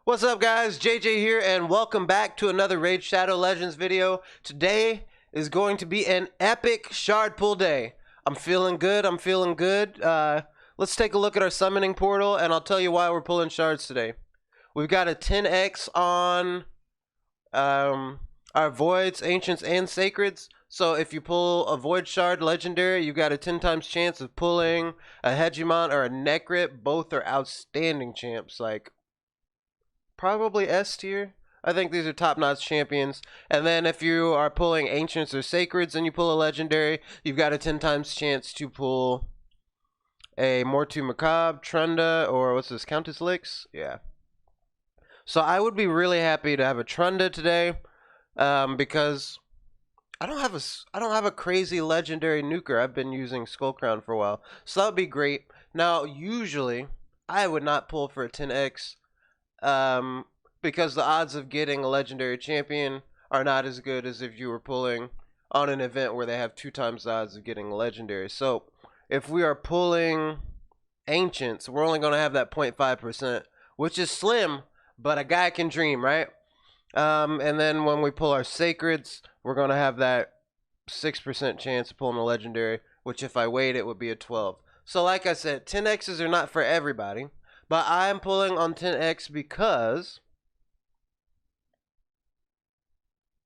What's up, guys? JJ here, and welcome back to another Raid Shadow Legends video. Today is going to be an epic shard pull day. I'm feeling good. Let's take a look at our summoning portal, and I'll tell you why we're pulling shards today. We've got a 10x on our voids, ancients, and sacreds. So if you pull a void shard legendary, you've got a 10 times chance of pulling a hegemon or a necrit. Both are outstanding champs. Like, probably S tier. I think these are top-notch champions. And then if you are pulling ancients or sacreds and you pull a legendary, you've got a 10 times chance to pull a Mortu Macabre, Trunda, or what's this, Countess Lix? Yeah. So I would be really happy to have a Trunda today, because I don't have a crazy legendary nuker. I've been using Skull Crown for a while, so that would be great. Now, usually I would not pull for a 10x, because the odds of getting a legendary champion are not as good as if you were pulling on an event where they have 2 times the odds of getting a legendary. So if we are pulling ancients, we're only going to have that 0.5%, which is slim, but a guy can dream, right? And then when we pull our sacreds, we're going to have that 6% chance of pulling a legendary, which if I wait, it would be a 12. So like I said, 10x's are not for everybody, but I'm pulling on 10x because,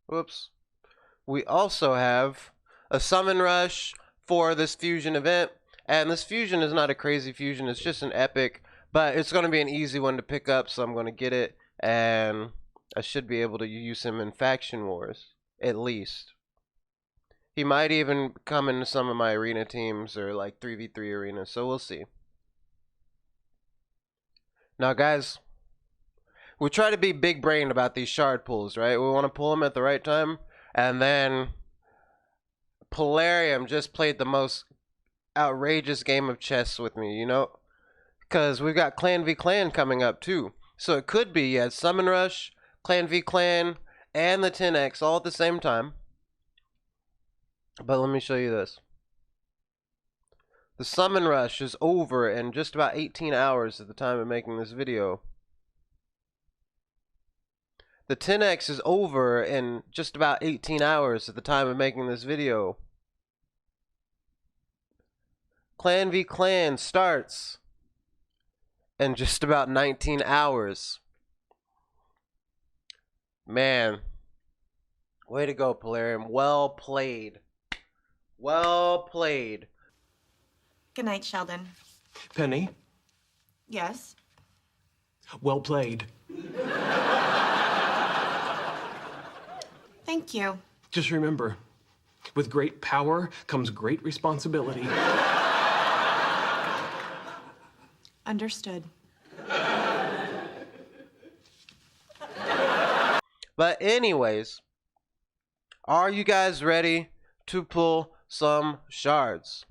whoops, we also have a summon rush for this fusion event. And this fusion is not a crazy fusion, it's just an epic, but it's going to be an easy one to pick up, so I'm going to get it, and I should be able to use him in Faction Wars, at least. He might even come into some of my arena teams, or like 3v3 arenas, so we'll see. Now, guys, we try to be big brained about these shard pulls, right? We want to pull them at the right time, and then Polarium just played the most outrageous game of chess with me, you know? Because we've got Clan v Clan coming up, too. So it could be, yeah, Summon Rush, Clan v Clan, and the 10x all at the same time. But let me show you this. The Summon Rush is over in just about 18 hours at the time of making this video. The 10x is over in just about 18 hours at the time of making this video. Clan v Clan starts in just about 19 hours. Man, way to go, Polarium. Well played. Well played. Good night, Sheldon. Penny, Yes? well played. Thank you. Just remember, with great power comes great responsibility. Understood. But anyways, are you guys ready to pull some shards?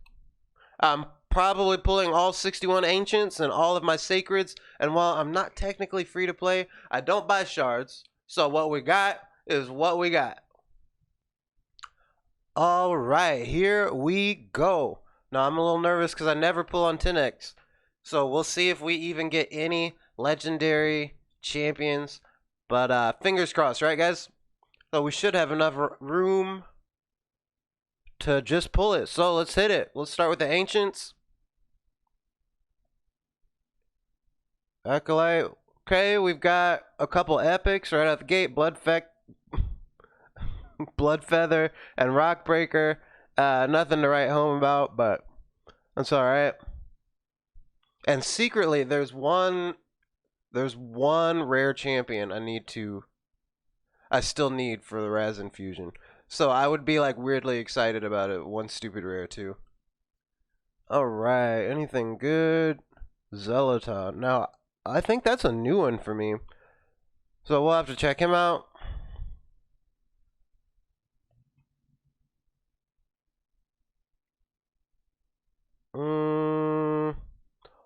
I'm probably pulling all 61 ancients and all of my sacreds, and while I'm not technically free to play, I don't buy shards, so what we got is what we got. All right, here we go. Now, I'm a little nervous because I never pull on 10x, so we'll see if we even get any legendary champions, but fingers crossed, right, guys? So we should have enough room to just pull it. So let's hit it. Let's start with the ancients. Acolyte. Okay, we've got a couple epics right out the gate. Bloodfeather and Rockbreaker. Nothing to write home about, but that's alright. And secretly, there's one rare champion I still need for the Raz Infusion. So I would be like weirdly excited about it. One stupid rare too. Alright, anything good? Zeloton. Now, I think that's a new one for me. So we'll have to check him out.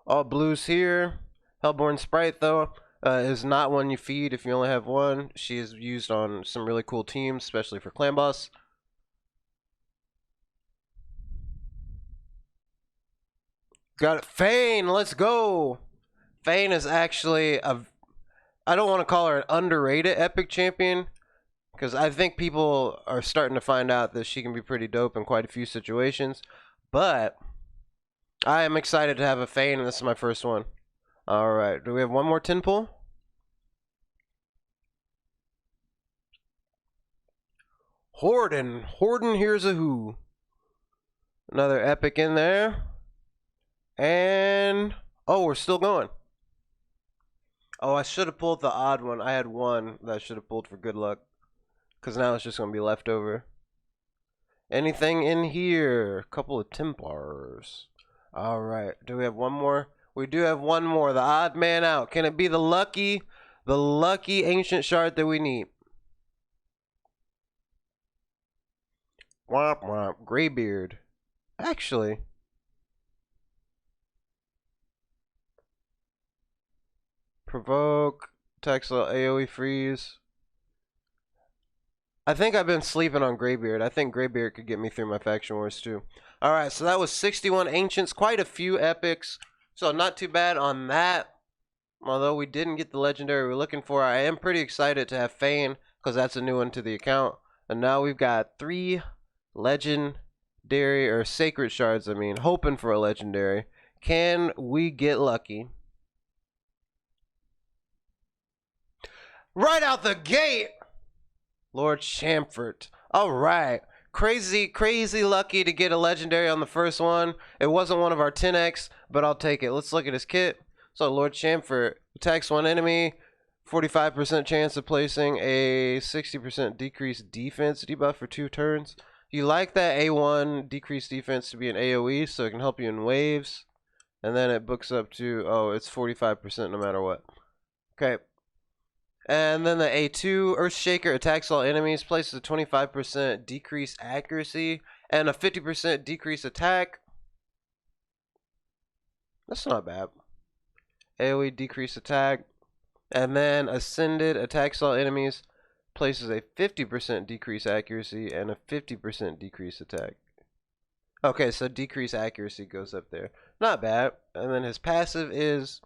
All blues here. Hellborn Sprite, though, is not one you feed if you only have one. She is used on some really cool teams, especially for Clan Boss. Got it. Fane, let's go. Fane is actually I don't want to call her an underrated epic champion, because I think people are starting to find out that she can be pretty dope in quite a few situations. But I am excited to have a Fane, and this is my first one. All right, do we have one more tin pull? Horden, here's a who. Another epic in there. And, oh, we're still going. Oh, I should have pulled the odd one. I had one that I should have pulled for good luck. Because now it's just going to be leftover. Anything in here? A couple of Templars. Alright, do we have one more? We do have one more. The odd man out. Can it be the lucky ancient shard that we need? Womp womp. Graybeard. Actually. Provoke. Texel AoE freeze. I think I've been sleeping on Graybeard. I think Graybeard could get me through my faction wars too. Alright, so that was 61 ancients. Quite a few epics. So not too bad on that. Although we didn't get the legendary we're looking for. I am pretty excited to have Fane, because that's a new one to the account. And now we've got 3 legendary, or sacred shards, I mean. Hoping for a legendary. Can we get lucky? Right out the gate! Lord Chamfort. Alright. Crazy lucky to get a legendary on the first one. It wasn't one of our 10x, but I'll take it. Let's look at his kit. So Lord Chamfort attacks one enemy. 45% chance of placing a 60% decreased defense debuff for 2 turns. You like that A1 decreased defense to be an AoE, so it can help you in waves. And then it books up to, oh, it's 45% no matter what. Okay. And then the A2, Earthshaker attacks all enemies, places a 25% decreased accuracy and a 50% decreased attack. That's not bad. AoE decreased attack. And then Ascended attacks all enemies, places a 50% decreased accuracy and a 50% decreased attack. Okay, so decreased accuracy goes up there. Not bad. And then his passive is,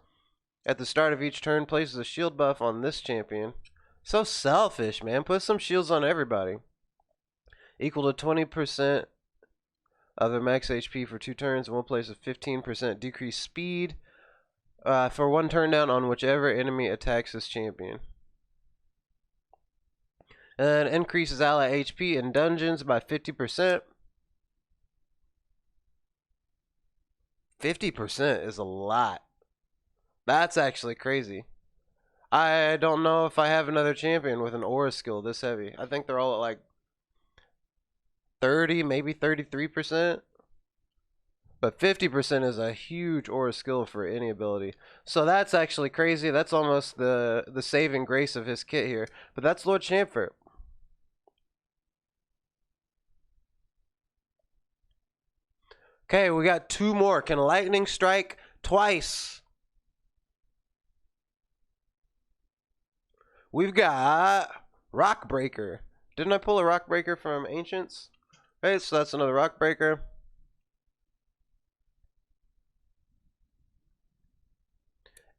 at the start of each turn, places a shield buff on this champion. So selfish, man. Put some shields on everybody. Equal to 20% of their max HP for 2 turns. And will place a 15% decreased speed for 1 turn down on whichever enemy attacks this champion. And increases ally HP in dungeons by 50%. 50% is a lot. That's actually crazy. I don't know if I have another champion with an aura skill this heavy. I think they're all at like 30, maybe 33%. But 50% is a huge aura skill for any ability. So that's actually crazy. That's almost the saving grace of his kit here. But that's Lord Chamfort. Okay, we got 2 more. Can lightning strike twice? We've got Rock Breaker. Didn't I pull a Rock Breaker from Ancients? Okay, so that's another Rock Breaker.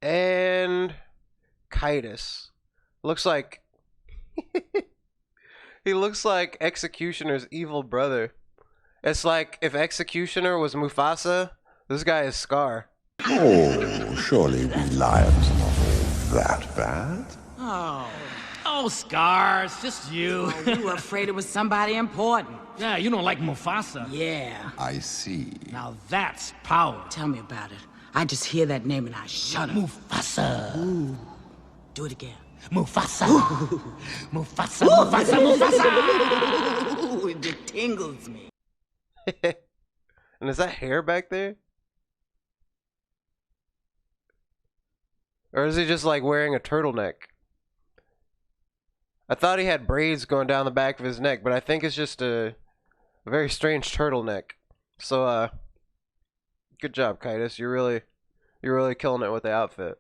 And Kitus. Looks like he looks like Executioner's evil brother. It's like if Executioner was Mufasa, this guy is Scar. Oh, surely we lions are not all that bad. Oh, Scars, just you. We were afraid it was somebody important. Yeah, you don't like Mufasa. Yeah. I see. Now that's power. Tell me about it. I just hear that name and I shudder. Mufasa. Ooh. Do it again. Mufasa. Mufasa, Mufasa, Mufasa. Ooh, it tingles me. And is that hair back there? Or is he just like wearing a turtleneck? I thought he had braids going down the back of his neck, but I think it's just a very strange turtleneck. So, good job, Kitus. You're really killing it with the outfit.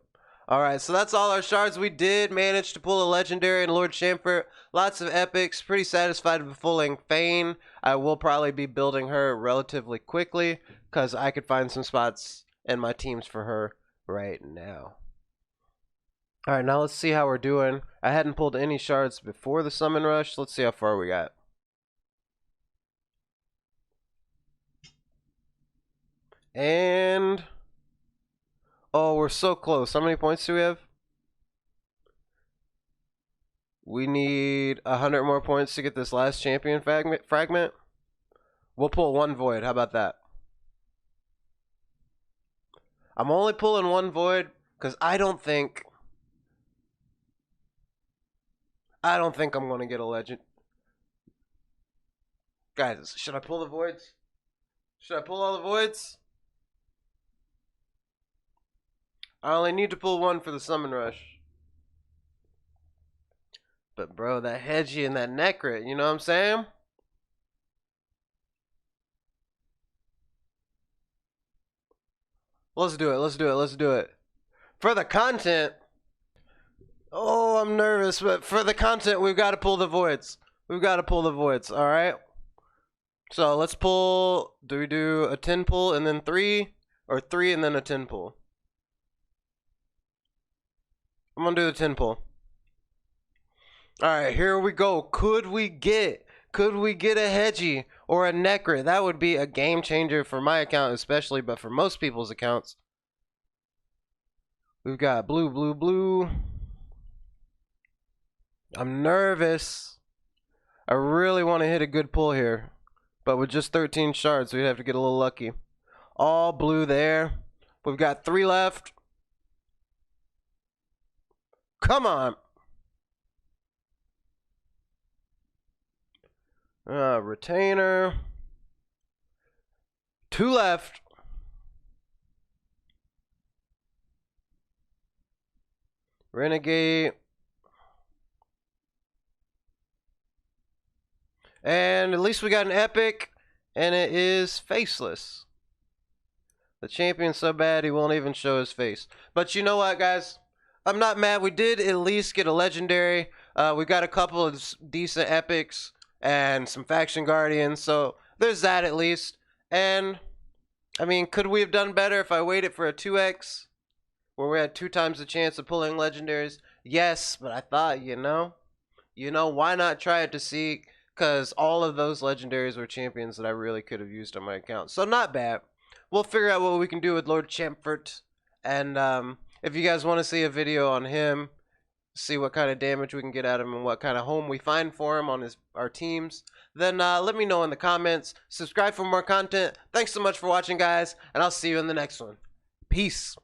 Alright, so that's all our shards. We did manage to pull a legendary in Lord Chamfort. Lots of epics. Pretty satisfied with pulling Fane. I will probably be building her relatively quickly, because I could find some spots in my teams for her right now. All right, now let's see how we're doing. I hadn't pulled any shards before the summon rush. Let's see how far we got. And oh, we're so close. How many points do we have? We need 100 more points to get this last champion fragment. We'll pull one void. How about that? I'm only pulling one void because I don't think I'm going to get a legend. Guys, should I pull the voids? Should I pull all the voids? I only need to pull one for the summon rush. But bro, that Hedgie and that Necrit, you know what I'm saying? Let's do it, let's do it, let's do it. For the content, oh, I'm nervous, but for the content, we've got to pull the voids. We've got to pull the voids, all right? So let's pull, do we do a 10 pull and then 3? Or 3 and then a 10 pull? I'm going to do the 10 pull. Alright, here we go. Could we get a Hedgie or a Necrit? That would be a game changer for my account especially, but for most people's accounts. We've got blue, blue, blue. I'm nervous. I really want to hit a good pull here. But with just 13 shards, we'd have to get a little lucky. All blue there. We've got 3 left. Come on. Retainer. 2 left. Renegade. And at least we got an epic, and it is faceless. The champion's so bad he won't even show his face. But you know what, guys? I'm not mad. We did at least get a legendary. We got a couple of decent epics and some faction guardians, so there's that at least. And I mean, could we have done better if I waited for a 2x where we had 2 times the chance of pulling legendaries? Yes, but I thought, you know, why not try it to see? Because all of those legendaries were champions that I really could have used on my account. So not bad. We'll figure out what we can do with Lord Champfort. And if you guys want to see a video on him, see what kind of damage we can get at him and what kind of home we find for him on our teams, then let me know in the comments. Subscribe for more content. Thanks so much for watching, guys, and I'll see you in the next one. Peace.